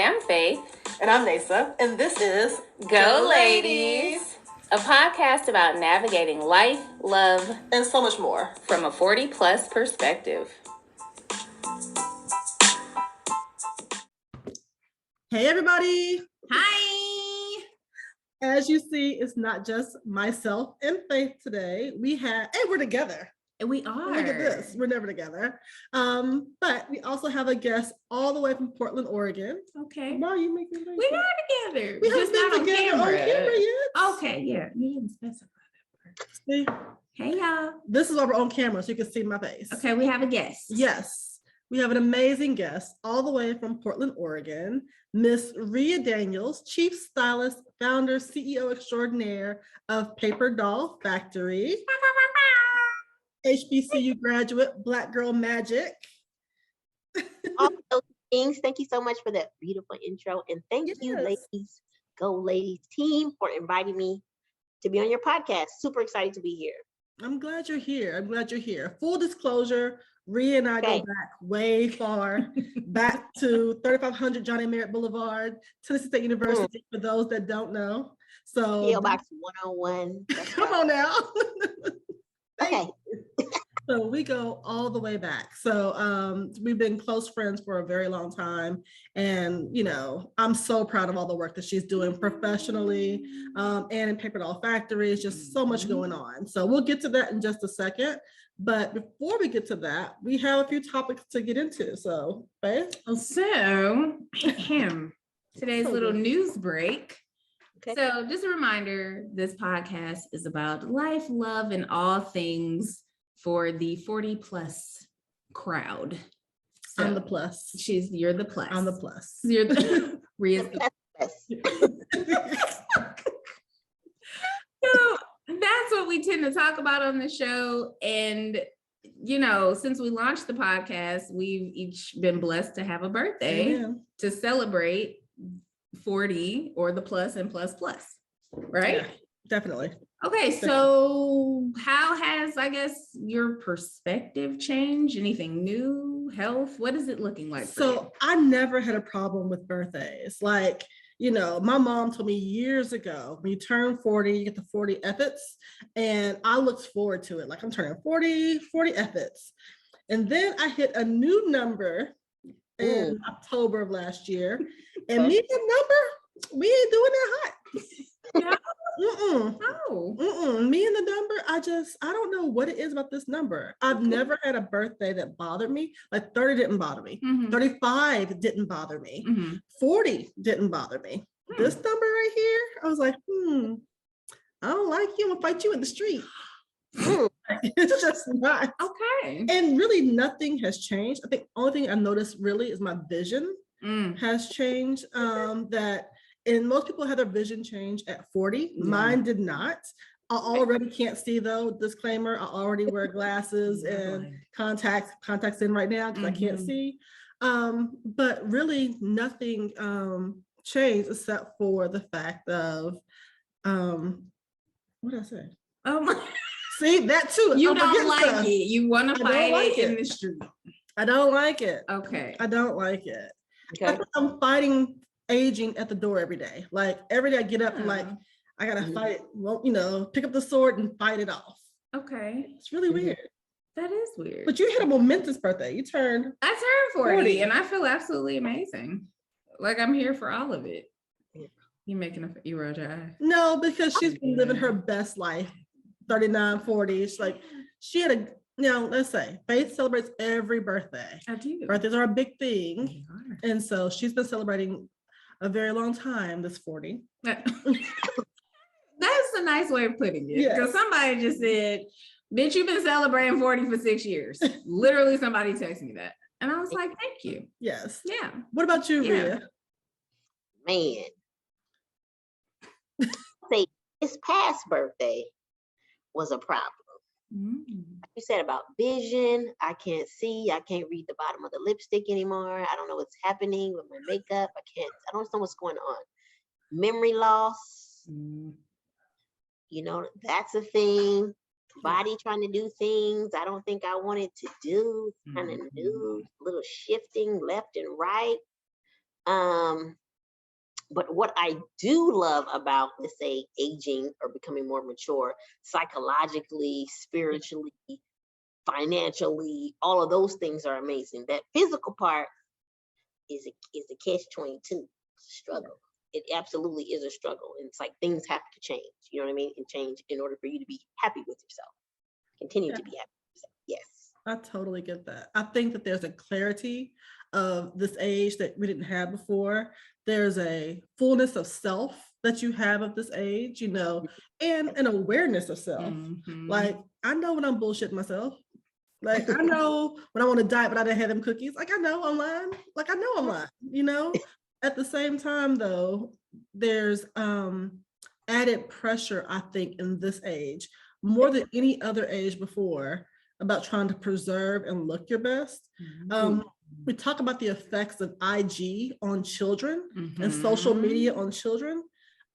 Hi, I'm Faith. And I'm Neysa. And this is Go Ladies, a podcast about navigating life, love, and so much more from a 40-plus perspective. Hey, everybody. Hi. As you see, it's not just myself and Faith today. We're together. And we are. Look at this. We're never together. But we also have a guest all the way from Portland, Oregon. Okay. Why are you making We are together. We haven't been together on camera yet. Okay, yeah. You didn't specify that part. See? Hey, y'all. This is over on camera, so you can see my face. Okay, we have a guest. Yes. We have an amazing guest all the way from Portland, Oregon, Miss Rhea Daniels, Chief Stylist, Founder, CEO Extraordinaire of Papierdoll Factory. HBCU graduate, Black Girl Magic. All those things. Thank you so much for that beautiful intro. And thank you, ladies, Go Ladies team, for inviting me to be on your podcast. Super excited to be here. I'm glad you're here. Full disclosure, Rhea and I go back way far, back to 3500 Johnny Merritt Boulevard, Tennessee State University, for those that don't know. So PO Box 101. Come on now. Okay. So we go all the way back. So we've been close friends for a very long time. And, you know, I'm so proud of all the work that she's doing professionally and in Papierdoll Factory. It's just so much going on. So we'll get to that in just a second. But before we get to that, we have a few topics to get into. So, Faith? So, today's little news break. Okay. So just a reminder, this podcast is about life, love, and all things for the 40-plus crowd. So I'm the plus. You're the plus. I'm the plus. You're the Rhea's the plus. So that's what we tend to talk about on the show. And, you know, since we launched the podcast, we've each been blessed to have a birthday to celebrate 40 or the plus and plus, right? Yeah, definitely. Okay, so how has, I guess, your perspective changed? Anything new? Health? What is it looking like? So I never had a problem with birthdays. Like, you know, my mom told me years ago, when you turn 40, you get the 40 efforts. And I looked forward to it. Like, I'm turning 40 efforts. And then I hit a new number in October of last year. And me and the number, we ain't doing that hot. Me and the number, I don't know what it is about this number. I've never had a birthday that bothered me. Like 30 didn't bother me. 35 didn't bother me. 40 didn't bother me. This number right here, I was like, I don't like you. I'm gonna fight you in the street. It's just not. Okay. And really nothing has changed. I think the only thing I noticed really is my vision has changed. And most people have their vision change at 40. Mine did not. I already can't see though. Disclaimer, I already wear glasses and contacts in right now because I can't see. But really nothing changed except for the fact of what did I say? Oh my. See, that too. You don't like it. You want to fight it in the street. I don't like it. Okay. I don't like it. Okay. I'm fighting aging at the door every day. Like every day I get up and like, I gotta fight it. Well, you know, pick up the sword and fight it off. Okay. It's really weird. That is weird. But you had a momentous birthday. I turned 40 and I feel absolutely amazing. Like I'm here for all of it. You making you roll your eye? No, because she's been living her best life. 39, 40. It's like she had let's say Faith celebrates every birthday. I do. Birthdays are a big thing. And so she's been celebrating a very long time, this 40. That's a nice way of putting it. Because somebody just said, bitch, you've been celebrating 40 for 6 years. Literally somebody texted me that. And I was like, thank you. Yes. Yeah. What about you, Rhea? Man. Say his past birthday was a problem. You said about vision, I can't see, I can't read the bottom of the lipstick anymore. I don't know what's happening with my makeup. I don't know what's going on. Memory loss, you know, that's a thing. Body trying to do things I don't think I wanted to do, kind of new, little shifting left and right. But what I do love about, let's say, aging or becoming more mature, psychologically, spiritually, financially, all of those things are amazing. That physical part is a catch-22 struggle. It absolutely is a struggle. And it's like things have to change. You know what I mean? And change in order for you to be happy with yourself. Continue to be happy with yourself. Yes. I totally get that. I think that there's a clarity of this age that we didn't have before. There's a fullness of self that you have at this age, and an awareness of self. Like, I know when I'm bullshitting myself. Like, I know when I want to diet, but I didn't have them cookies. Like, I know I'm lying. Like, I know I'm lying, At the same time, though, there's added pressure, I think, in this age, more than any other age before, about trying to preserve and look your best. We talk about the effects of IG on children and social media on children.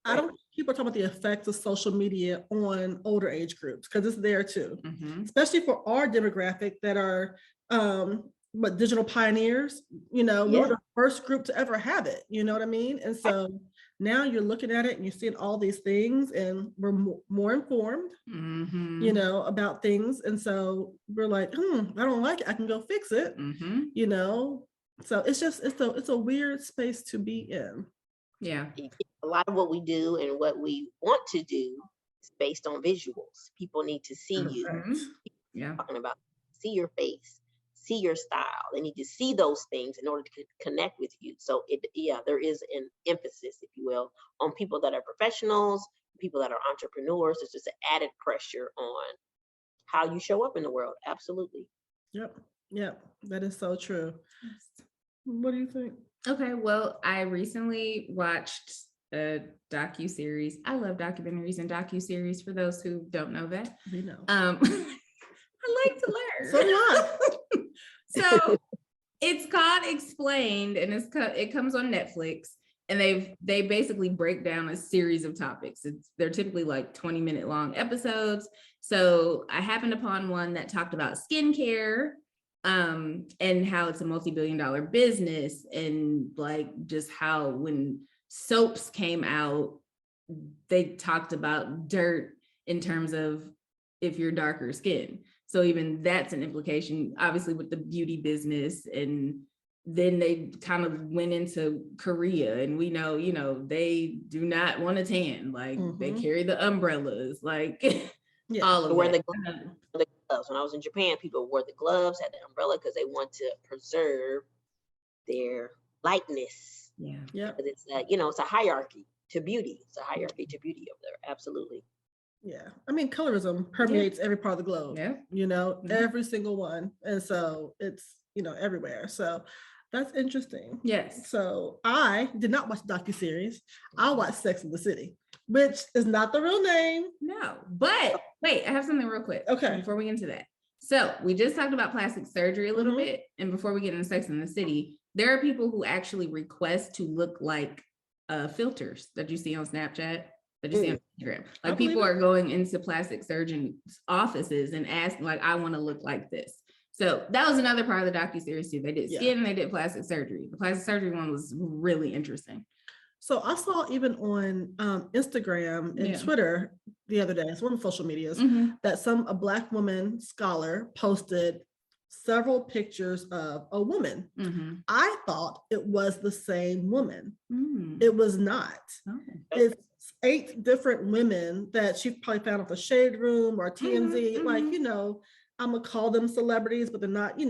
I don't think people are talking about the effects of social media on older age groups, because it's there too, especially for our demographic that are digital pioneers. We're the first group to ever have it. You know what I mean? And so now you're looking at it and you're seeing all these things, and we're more informed, about things. And so we're like, I don't like it. I can go fix it. So it's a weird space to be in. Yeah. A lot of what we do and what we want to do is based on visuals. People need to see you. Yeah. Talking about, see your face, see your style. They need to see those things in order to connect with you. So there is an emphasis, if you will, on people that are professionals, people that are entrepreneurs. There's just an added pressure on how you show up in the world. Absolutely. Yep. That is so true. What do you think? Okay, well, I recently watched a docuseries. I love documentaries and docuseries, for those who don't know that. We know. I like to learn. So do I. So it's called Explained, and it comes on Netflix, and they basically break down a series of topics. They're typically like 20-minute long episodes. So I happened upon one that talked about skincare, and how it's a multi-billion-dollar business, and like just how when soaps came out, they talked about dirt in terms of if you're darker skin. So even that's an implication, obviously, with the beauty business. And then they kind of went into Korea, and we know, they do not want to tan. Like they carry the umbrellas, like all of it. The gloves. When I was in Japan, people wore the gloves, had the umbrella, because they want to preserve their lightness. Yeah. It's it's a hierarchy to beauty. It's a hierarchy to beauty over there. Absolutely. Yeah. I mean, colorism permeates every part of the globe. Yeah. Every single one. And so it's, everywhere. So that's interesting. Yes. So I did not watch the docuseries. I watched Sex and the City, which is not the real name. No, but wait, I have something real quick. Okay. Before we get into that. So we just talked about plastic surgery a little bit. And before we get into Sex and the City, there are people who actually request to look like filters that you see on Snapchat, that you see on Instagram. Like people are going into plastic surgeon offices and asking, like, I want to look like this. So that was another part of the docuseries too. They did skin and they did plastic surgery. The plastic surgery one was really interesting. So I saw even on Instagram and Twitter the other day, it's one of the social medias, that a Black woman scholar posted several pictures of a woman. I thought it was the same woman. It was not. It's 8 different women that she probably found at the Shade Room or TMZ. Like, I'm gonna call them celebrities, but they're not,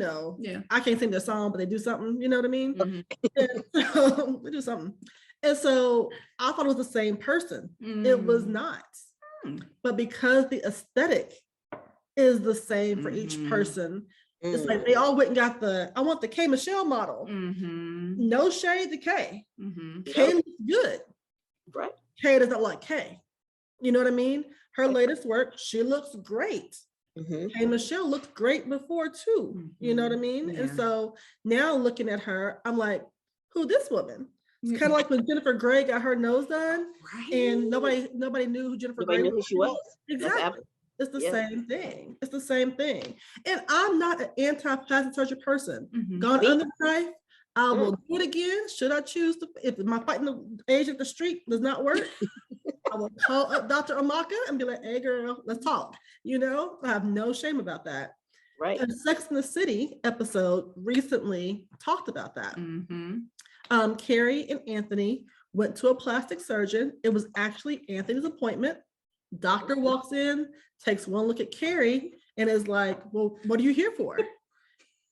I can't sing their song, but they do something, you know what I mean? And so they do something. And so I thought it was the same person. It was not. But because the aesthetic is the same for each person, it's like they all went and got I want the K Michelle model. No shade to K. K looks good. Right. K does not like K. You know what I mean? Her latest work, she looks great. K Michelle looked great before too. You know what I mean? And so now looking at her, I'm like, who this woman? It's kind of like when Jennifer Grey got her nose done, and nobody knew who Jennifer Grey knew who she was. Exactly. It's the same thing. It's the same thing. And I'm not an anti-plastic surgery person. Gone under the knife. I will do it again. Should I choose to, if my fighting the age of the street does not work, I will call up Dr. Amaka and be like, hey girl, let's talk. You know, I have no shame about that. Right. And Sex in the City episode recently talked about that. Carrie and Anthony went to a plastic surgeon. It was actually Anthony's appointment. Doctor walks in, takes one look at Carrie and is like, well, what are you here for?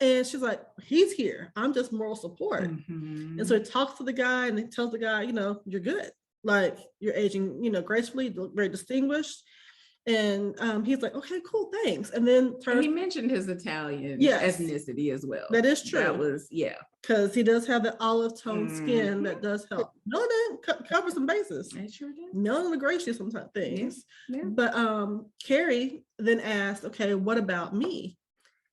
And she's like, he's here. I'm just moral support. And so he talks to the guy and he tells the guy, you know, you're good. Like you're aging, you know, gracefully, very distinguished. And he's like, okay, cool, thanks. And then he mentioned his Italian ethnicity as well. That is true. That was, because he does have the olive tone skin that does help. No, that cover some bases. It sure did. None of the gracious sometimes things. But Carrie then asked, okay, what about me?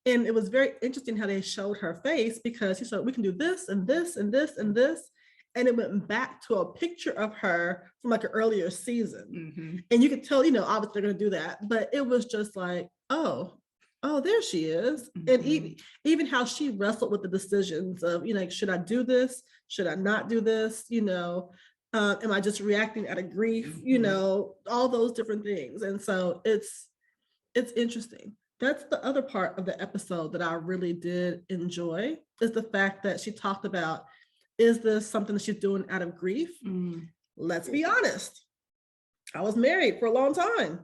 And it was very interesting how they showed her face, because he said, we can do this and this and this and this. And it went back to a picture of her from like an earlier season. And you could tell, you know, obviously they're going to do that, but it was just like, oh, there she is. And even how she wrestled with the decisions of, you know, like, should I do this? Should I not do this? You know, am I just reacting out of grief? You know, all those different things. And so it's interesting. That's the other part of the episode that I really did enjoy, is the fact that she talked about, is this something that she's doing out of grief? Let's be honest. I was married for a long time.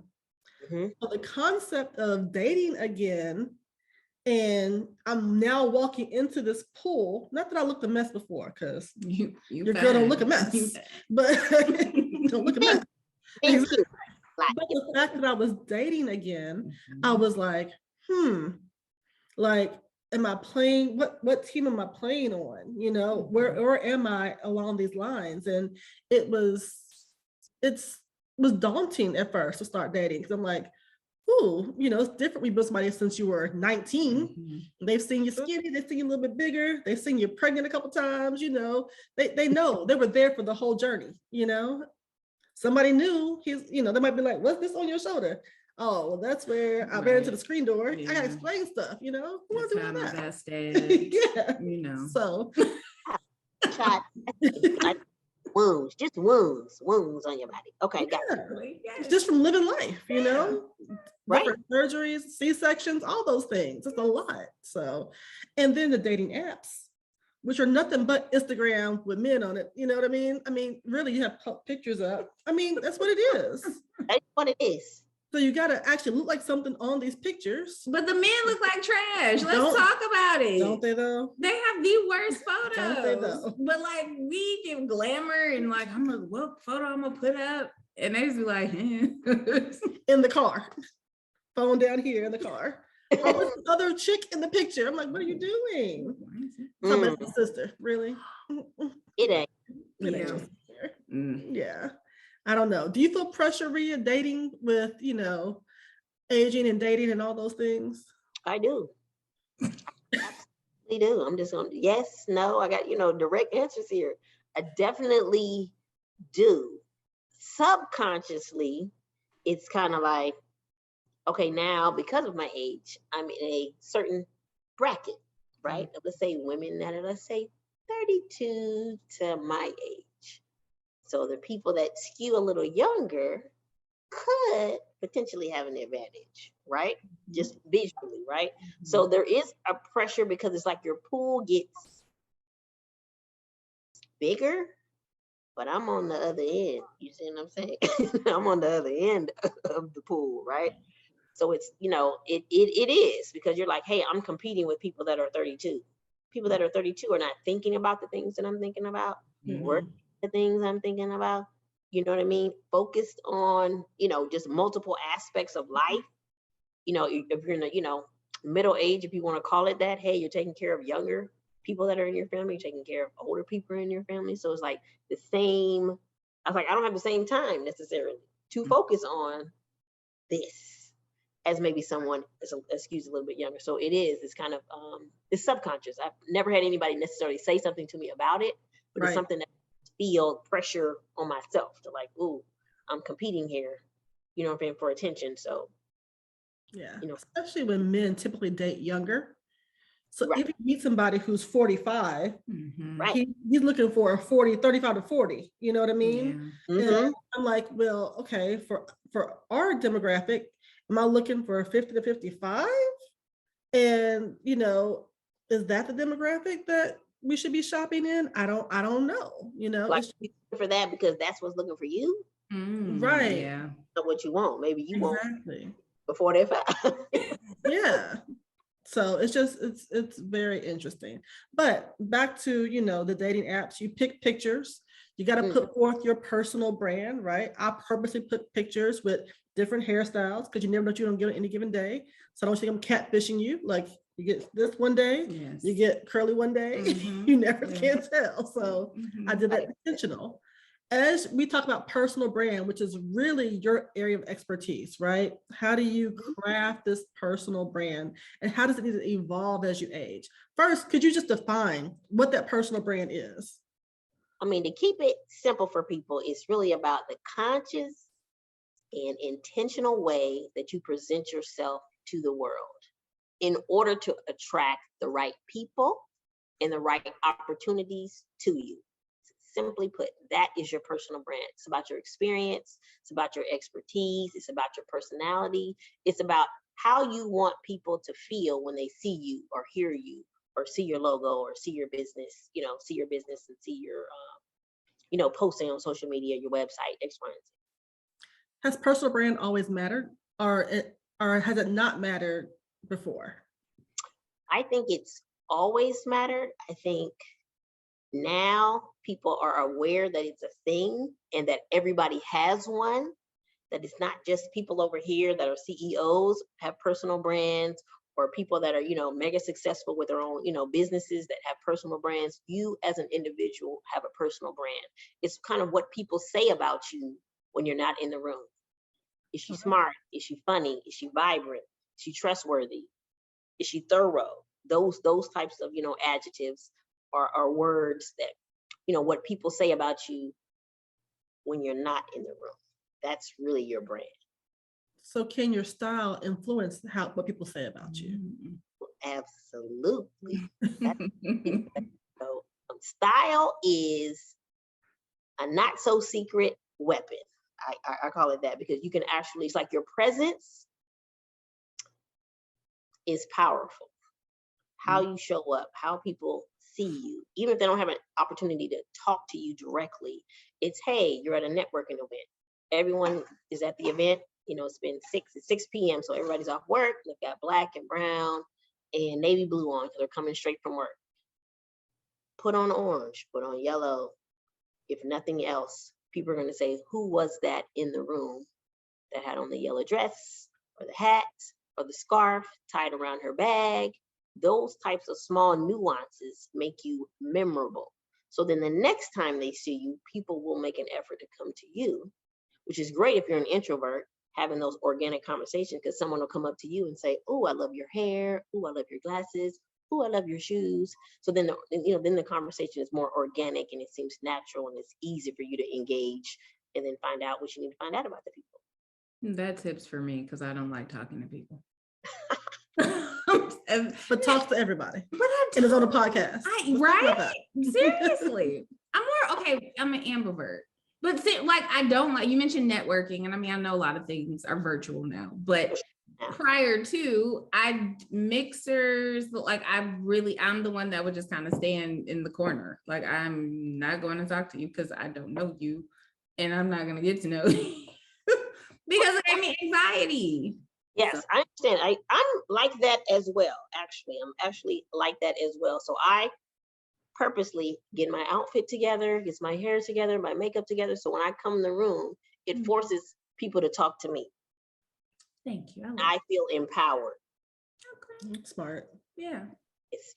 So the concept of dating again, and I'm now walking into this pool, not that I looked a mess before, because your girl don't look a mess, but don't look a mess. But the fact that I was dating again, I was like, like, am I playing, what team am I playing on? You know, where am I along these lines? And it was daunting at first to start dating, because I'm like, ooh, you know, it's different. We've been somebody since you were 19. They've seen you skinny, they've seen you a little bit bigger, they've seen you pregnant a couple times, you know, they know, they were there for the whole journey, you know. Somebody knew, you know, they might be like, what's this on your shoulder? Oh, well, that's where I ran into the screen door. I gotta explain stuff, you know. Who wants to do that? You know. So wounds, just wounds on your body. Okay, got it. Just from living life, you know. Different surgeries, C-sections, all those things. It's a lot. So, and then the dating apps, which are nothing but Instagram with men on it. You know what I mean? I mean, really, you have pictures up. I mean, that's what it is. That's what it is. So you got to actually look like something on these pictures. But the men look like trash. Let's talk about it. Don't they though? They have the worst photos. Don't they though? But like, we give glamour and like, what photo I'm gonna put up? And they just be like, in the car. Phone down here in the car. Oh, this other chick in the picture. I'm like, what are you doing? Somebody's my sister, really? It ain't. Yeah. I don't know. Do you feel pressure, Rhea, dating with, you know, aging and dating and all those things? I do. Absolutely do. I'm just going to, yes, no, I got, you know, direct answers here. I definitely do. Subconsciously, it's kind of like, okay, now because of my age, I'm in a certain bracket, right? Let's say women that are, let's say 32 to my age. So the people that skew a little younger could potentially have an advantage, right? Just visually, right? So there is a pressure, because it's like your pool gets bigger, but I'm on the other end. You see what I'm saying? I'm on the other end of the pool, right? So it's, you know, it is, because you're like, hey, I'm competing with people that are 32. People that are 32 are not thinking about the things that I'm thinking about, the things I'm thinking about, you know what I mean? Focused on, you know, just multiple aspects of life. You know, if you're in the, you know, middle age, if you want to call it that, hey, you're taking care of younger people that are in your family, you're taking care of older people in your family. So it's like the same, I was like, I don't have the same time necessarily to focus on this as maybe someone, excuse, a little bit younger. So it's kind of, it's subconscious. I've never had anybody necessarily say something to me about it, but it's something that feel pressure on myself to like, ooh, I'm competing here, you know what I'm saying, for attention. So you know, especially when men typically date younger, So if you meet somebody who's 45, right, he's looking for a 35 to 40, you know what I mean? And I'm like, well, okay, for our demographic, am I looking for a 50 to 55? And, is that the demographic that we should be shopping in? I don't know, like for that, because that's what's looking for you. Right. Yeah. So what you want, maybe you want before they're 5. Yeah. So it's very interesting. But back to, the dating apps, you pick pictures, you got to put forth your personal brand, right? I purposely put pictures with different hairstyles because you never know what you're gonna get on any given day. So I don't think I'm catfishing you. Like you get this one day, you get curly one day, you never can tell. So I did that intentional. As we talk about personal brand, which is really your area of expertise, right? How do you craft this personal brand and how does it need to evolve as you age? First, could you just define what that personal brand is? I mean, to keep it simple for people, it's really about the conscious and intentional way that you present yourself to the world in order to attract the right people and the right opportunities to you. Simply put, that is your personal brand. It's about your experience. It's about your expertise. It's about your personality. It's about how you want people to feel when they see you or hear you or see your logo or see your business, see your business and see your, posting on social media, your website, X, Y, and Z. Has personal brand always mattered or has it not mattered before? I think it's always mattered. I think now people are aware that it's a thing and that everybody has one, that it's not just people over here that are CEOs have personal brands or people that are, mega successful with their own, businesses that have personal brands. You as an individual have a personal brand. It's kind of what people say about you when you're not in the room. Is she smart? Is she funny? Is she vibrant? Is she trustworthy? Is she thorough? Those types of, adjectives are words that, what people say about you when you're not in the room. That's really your brand. So can your style influence what people say about you? Absolutely. So style is a not so secret weapon. I call it that because you can actually, it's like your presence is powerful. How you show up, how people see you, even if they don't have an opportunity to talk to you directly, it's, hey, you're at a networking event. Everyone is at the event. It's been 6 p.m. So everybody's off work. They've got black and brown and navy blue on because they're coming straight from work. Put on orange, put on yellow. If nothing else, people are going to say, who was that in the room that had on the yellow dress or the hat or the scarf tied around her bag? Those types of small nuances make you memorable. So then the next time they see you, people will make an effort to come to you, which is great if you're an introvert, having those organic conversations, because someone will come up to you and say, oh, I love your hair. Oh, I love your glasses. Oh, I love your shoes. So then, then the conversation is more organic and it seems natural and it's easy for you to engage and then find out what you need to find out about the people. That tips for me because I don't like talking to people. But talk to everybody. But and it's on a podcast. Right? Seriously. I'm an ambivert. But see, I don't like, you mentioned networking, and I know a lot of things are virtual now, but prior to, mixers, I'm the one that would just kind of stand in the corner. I'm not going to talk to you because I don't know you and I'm not going to get to know you because it gave me anxiety. Yes, so. I understand. I'm like that as well, actually. I'm actually like that as well. So I purposely get my outfit together, gets my hair together, my makeup together. So when I come in the room, it forces people to talk to me. Thank you. I feel empowered. Okay. Smart. Yeah.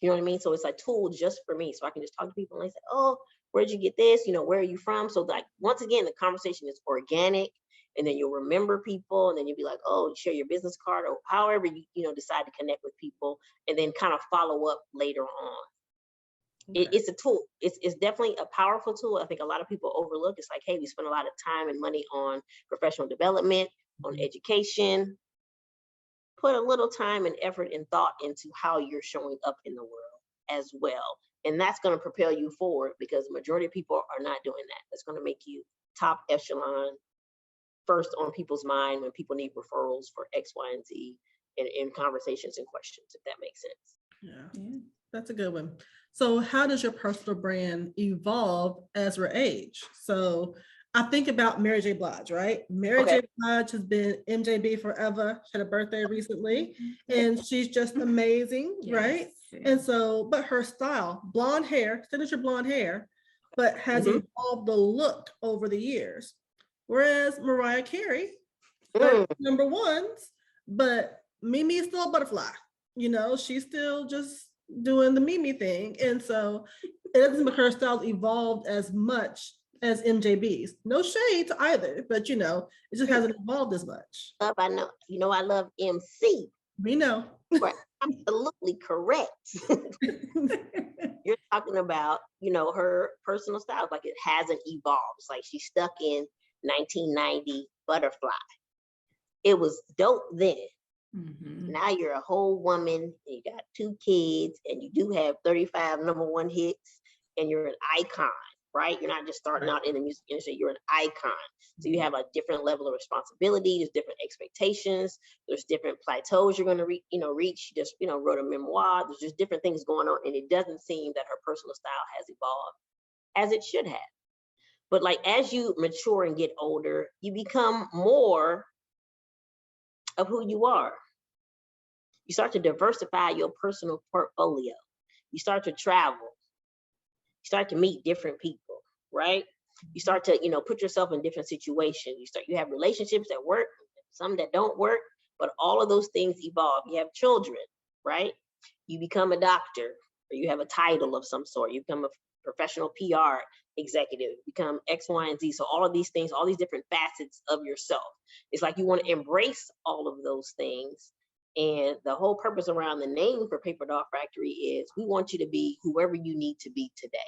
You know what I mean? So it's a tool just for me. So I can just talk to people and they say, oh, where'd you get this? Where are you from? So once again, the conversation is organic. And then you'll remember people, and then you'll be like, oh, share your business card, or however you decide to connect with people, and then kind of follow up later on. Okay. It's a tool. It's definitely a powerful tool. I think a lot of people overlook. It's like, hey, we spend a lot of time and money on professional development, on education, put a little time and effort and thought into how you're showing up in the world as well. And that's going to propel you forward, because the majority of people are not doing that. That's going to make you top echelon, first on people's mind when people need referrals for X, Y, and Z in conversations and questions, if that makes sense. Yeah, that's a good one. So how does your personal brand evolve as we age? So I think about Mary J. Blige, right? Mary J. Blige has been MJB forever. She had a birthday recently, and she's just amazing, right? And so, but her style, blonde hair, signature blonde hair, but has evolved the look over the years. Whereas Mariah Carey, number ones, but Mimi is still a butterfly. You know, she's still just doing the Mimi thing. And so it doesn't make her styles evolved as much as MJB's. No shade to either, but you know, it just hasn't evolved as much. I know, you know, I love MC. We know. Right. Absolutely correct. You're talking about, you know, her personal style, like it hasn't evolved. It's like she's stuck in 1990 butterfly. It was dope then. Now you're a whole woman, and you got 2 kids, and you do have 35 #1 hits, and you're an icon, right? You're not just starting out in the music industry, you're an icon. So you have a different level of responsibility, there's different expectations, there's different plateaus you're gonna reach. You just, you know, wrote a memoir, there's just different things going on, and it doesn't seem that her personal style has evolved as it should have. But like, as you mature and get older, you become more of who you are. You start to diversify your personal portfolio. You start to travel. You start to meet different people, right? You start to, you know, put yourself in different situations. You have relationships that work, some that don't work, but all of those things evolve. You have children, right? You become a doctor, or you have a title of some sort. You become a professional PR executive, become X, Y, and Z. So all of these things, all these different facets of yourself. It's like you want to embrace all of those things. And the whole purpose around the name for Papierdoll Factory is we want you to be whoever you need to be today.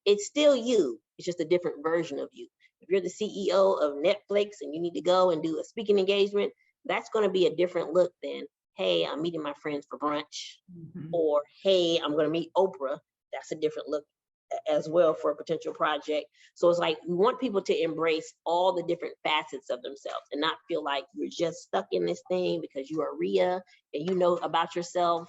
It's still you. It's just a different version of you. If you're the CEO of Netflix and you need to go and do a speaking engagement, that's going to be a different look than, hey, I'm meeting my friends for brunch, or hey, I'm going to meet Oprah. That's a different look as well for a potential project. So it's like we want people to embrace all the different facets of themselves and not feel like you're just stuck in this thing because you are Rhea and you know about yourself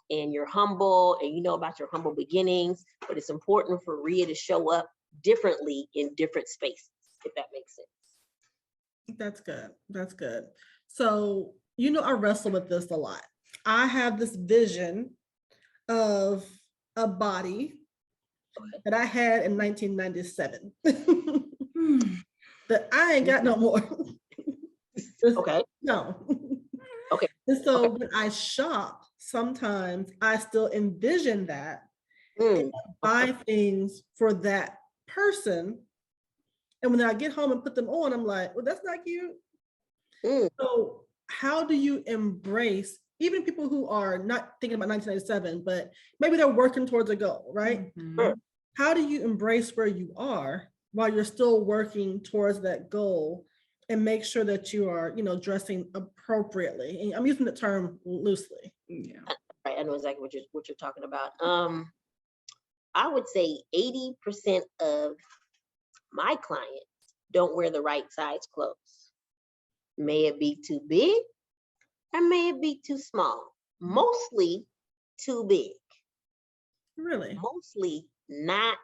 and you're humble and you know about your humble beginnings. But it's important for Rhea to show up differently in different spaces, if that makes sense. That's good. That's good. So, you know, I wrestle with this a lot. I have this vision of a body that I had in 1997 that I ain't got no more. Okay. No. Okay. And so when I shop, sometimes I still envision that and buy things for that person. And when I get home and put them on, I'm like, well, that's not cute. So how do you embrace even people who are not thinking about 1997, but maybe they're working towards a goal, right? How do you embrace where you are while you're still working towards that goal and make sure that you are, you know, dressing appropriately? And I'm using the term loosely. Yeah. Right. I know exactly what you're talking about. I would say 80% of my clients don't wear the right size clothes. May it be too big or may it be too small? Mostly too big. Really? Mostly not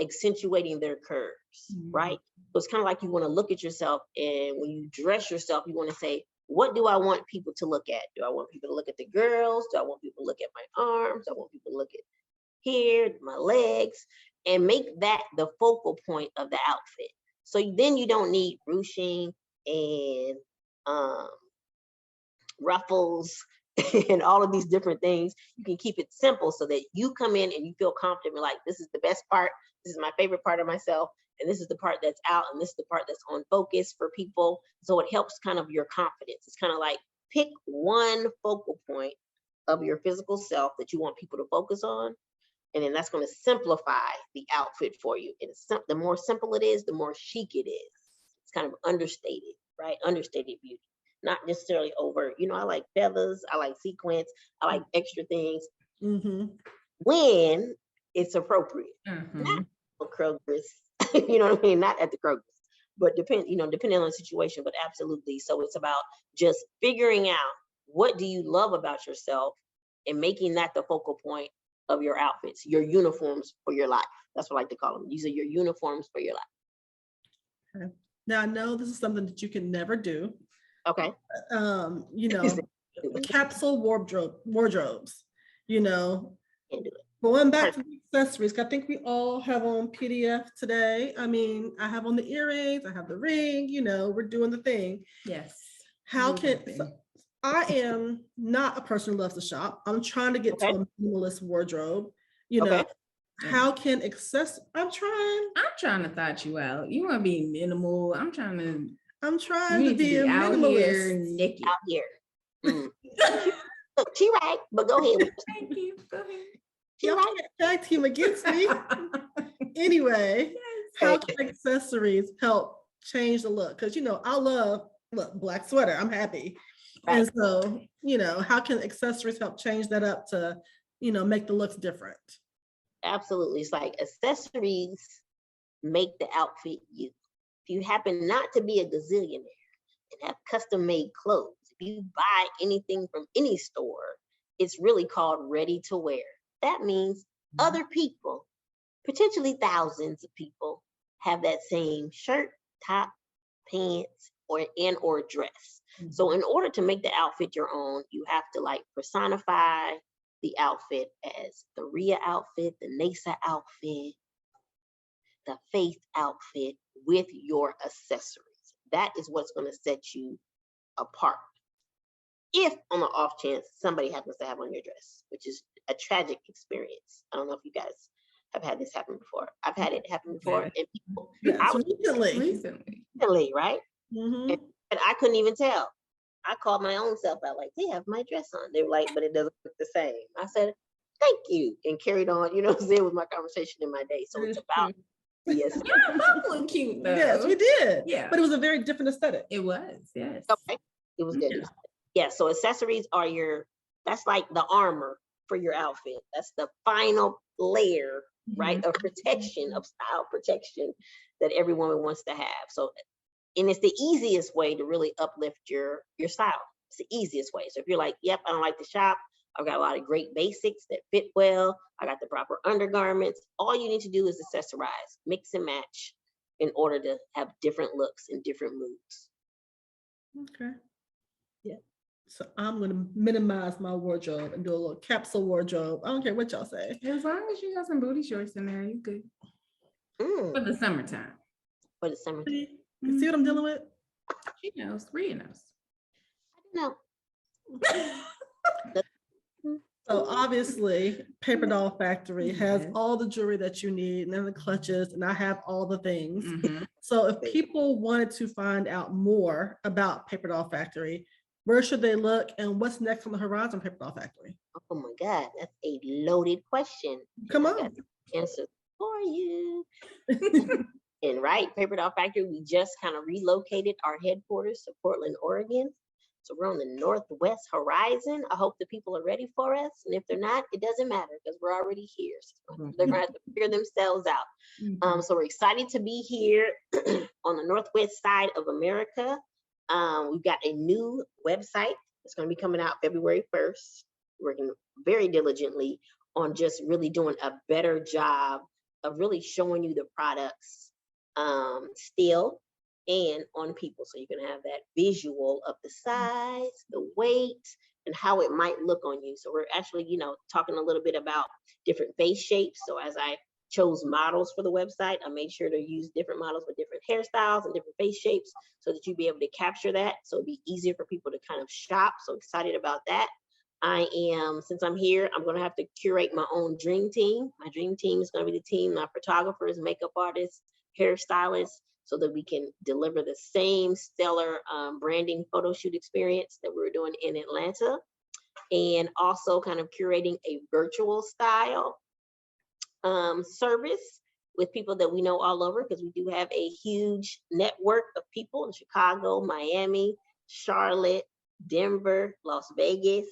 accentuating their curves, right? So it's kind of like you want to look at yourself, and when you dress yourself, you want to say, what do I want people to look at? Do I want people to look at the girls? Do I want people to look at my arms? Do I want people to look at here, my legs? And make that the focal point of the outfit. So then you don't need ruching and ruffles and all of these different things. You can keep it simple so that you come in and you feel confident, like, this is the best part, this is my favorite part of myself, and this is the part that's out, and this is the part that's on focus for people. So it helps kind of your confidence. It's kind of like pick one focal point of your physical self that you want people to focus on, and then that's going to simplify the outfit for you. And the more simple it is, the more chic it is. It's kind of understated, right? Understated beauty. not necessarily over, I like feathers, I like sequins, I like extra things when it's appropriate. Not at Kroger's, you know what I mean? Not at the Kroger's, but depending on the situation, but absolutely. So it's about just figuring out what do you love about yourself and making that the focal point of your outfits, your uniforms for your life. That's what I like to call them. These are your uniforms for your life. Okay. Now I know this is something that you can never do. Okay. Capsule wardrobes, Can't do it. Going back to the accessories, I think we all have on PDF today. I mean, I have on the earrings, I have the ring, we're doing the thing. Yes. I am not a person who loves to shop. I'm trying to get to a minimalist wardrobe, How can I'm trying to thot you out. You want to be minimal. I'm trying to be a minimalist. Nikki. Out here. Look, she right, but go ahead. Thank you. Go ahead. Y'all can't tag team against me. Anyway, how can accessories help change the look? Because I love black sweater. I'm happy. Right. And so, how can accessories help change that up to, make the looks different? Absolutely. It's like accessories make the outfit you. If you happen not to be a gazillionaire and have custom made clothes, if you buy anything from any store, it's really called ready to wear. That means other people, potentially thousands of people, have that same shirt, top, pants, or dress. So in order to make the outfit your own, you have to personify the outfit as the Rhea outfit, the Neysa outfit, the Faith outfit with your accessories. That is what's going to set you apart. If on the off chance somebody happens to have on your dress, which is a tragic experience. I don't know if you guys have had this happen before. I've had it happen before. And people, recently, right? And I couldn't even tell. I called my own self out, they have my dress on. They were like, but it doesn't look the same. I said, thank you, and carried on, with my conversation in my day. So it's about yes. Y'all both look cute though. Yes, we did. Yeah. But it was a very different aesthetic. It was, yes. Okay. It was good. Yeah, so accessories are that's like the armor for your outfit. That's the final layer, right, of protection, of style protection that every woman wants to have. So, and it's the easiest way to really uplift your style. It's the easiest way. So if you're like, yep, I don't like to shop, I've got a lot of great basics that fit well, I got the proper undergarments, all you need to do is accessorize, mix and match in order to have different looks and different moods. Okay. Yeah. So I'm going to minimize my wardrobe and do a little capsule wardrobe. I don't care what y'all say. As long as you got some booty shorts in there, you good. For the summertime. For the summertime. You see what I'm dealing with? She knows. Rhea knows. I know. So obviously, Papierdoll Factory has all the jewelry that you need and then the clutches, and I have all the things. So if people wanted to find out more about Papierdoll Factory, where should they look and what's next on the horizon, Papierdoll Factory? Oh my God, that's a loaded question. Come on. Answer for you. And right, Papierdoll Factory, we just kind of relocated our headquarters to Portland, Oregon. So we're on the northwest horizon. I hope the people are ready for us. And if they're not, it doesn't matter because we're already here. So they're going to have to figure themselves out. So we're excited to be here on the northwest side of America. We've got a new website that's going to be coming out February 1st. Working very diligently on just really doing a better job of really showing you the products still and on people. So you're going to have that visual of the size, the weight, and how it might look on you. So we're actually, talking a little bit about different face shapes. So as I chose models for the website, I made sure to use different models with different hairstyles and different face shapes so that you'd be able to capture that. So it'd be easier for people to kind of shop. So excited about that. Since I'm here, I'm going to have to curate my own dream team. My dream team is going to be the team, my photographers, makeup artists, hairstylists, so that we can deliver the same stellar branding photo shoot experience that we were doing in Atlanta. And also kind of curating a virtual style service with people that we know all over, because we do have a huge network of people in Chicago, Miami, Charlotte, Denver, Las Vegas,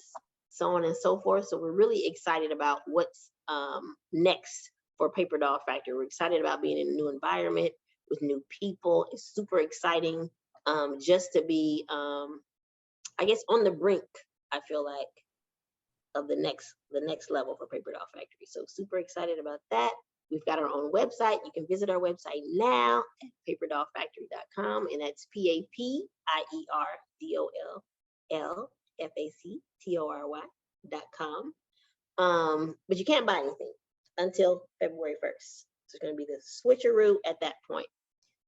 so on and so forth. So we're really excited about what's next for Papierdoll Factory. We're excited about being in a new environment with new people. It's super exciting just to be, I guess, on the brink, I feel like, of the next level for Papierdoll Factory. So super excited about that. We've got our own website. You can visit our website now at papierdollfactory.com, and that's papierdollfactory.com. But you can't buy anything until February 1st. So it's going to be the switcheroo at that point.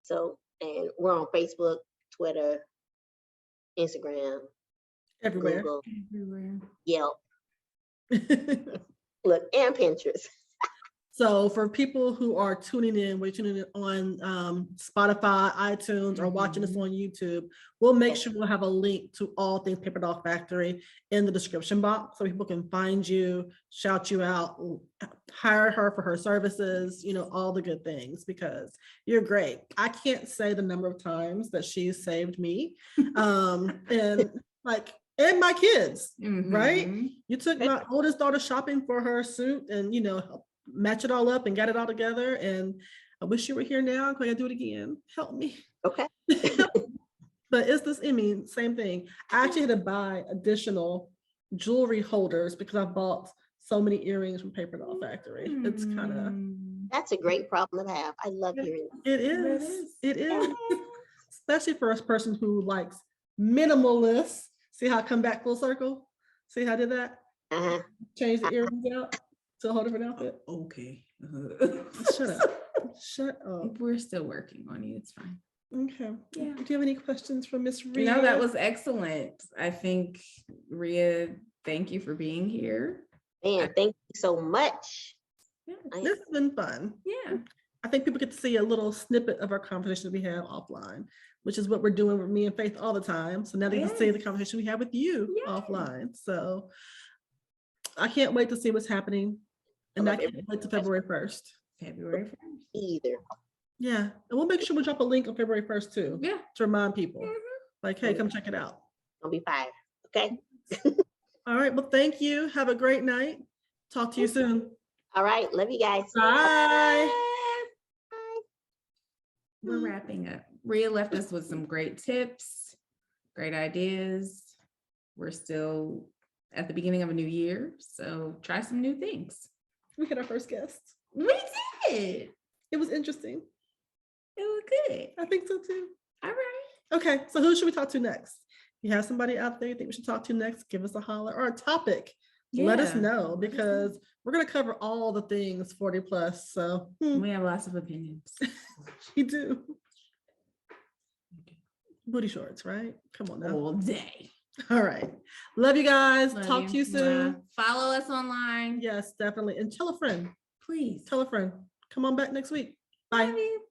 So, and we're on Facebook, Twitter, Instagram, Everywhere. Google, Everywhere. Yelp, look, and Pinterest. So for people who are tuning in, we're tuning in on Spotify, iTunes, or watching us on YouTube, we'll make sure we'll have a link to all things Papierdoll Factory in the description box so people can find you, shout you out, hire her for her services, you know, all the good things, because you're great. I can't say the number of times that she's saved me and my kids, right? You took my oldest daughter shopping for her suit and, you know, match it all up and got it all together. And I wish you were here now. Can I do it again? Help me. Okay. But it's this, I mean, same thing. I actually had to buy additional jewelry holders because I bought so many earrings from Papierdoll Factory. It's kind of. That's a great problem to have. I love hearing It is. It is. Especially for a person who likes minimalist. See how I come back full circle? See how I did that? Change the earrings out to a whole different outfit. Okay. Shut up. Shut up. We're still working on you. It's fine. Okay. Yeah. Do you have any questions for Miss Rhea? No, that was excellent. I think, Rhea, thank you for being here. Man, thank you so much. Yeah. This has been fun. Yeah. I think people get to see a little snippet of our conversation that we have offline, which is what we're doing with me and Faith all the time. So now they can see the conversation we have with you offline. So I can't wait to see what's happening. And I can't wait to February 1st. February 1st. Either. Yeah. And we'll make sure we drop a link on February 1st too. Yeah. To remind people. Like, hey, come check it out. I'll be fired. Okay. All right. Well, thank you. Have a great night. Talk to you soon. All right. Love you guys. Bye. We're wrapping up. Rhea left us with some great tips, great ideas. We're still at the beginning of a new year, so try some new things. We had our first guest. We did. It was interesting. It was good. I think so too. All right. Okay, so who should we talk to next? If you have somebody out there you think we should talk to next, give us a holler, or a topic. Let us know, because we're going to cover all the things 40 plus. So we have lots of opinions. We do. Booty shorts, right? Come on now. All day. All right. Love you guys. Love Talk to you soon. Follow us online. Yes, definitely. And tell a friend. Please. Tell a friend. Come on back next week. Bye. Love you.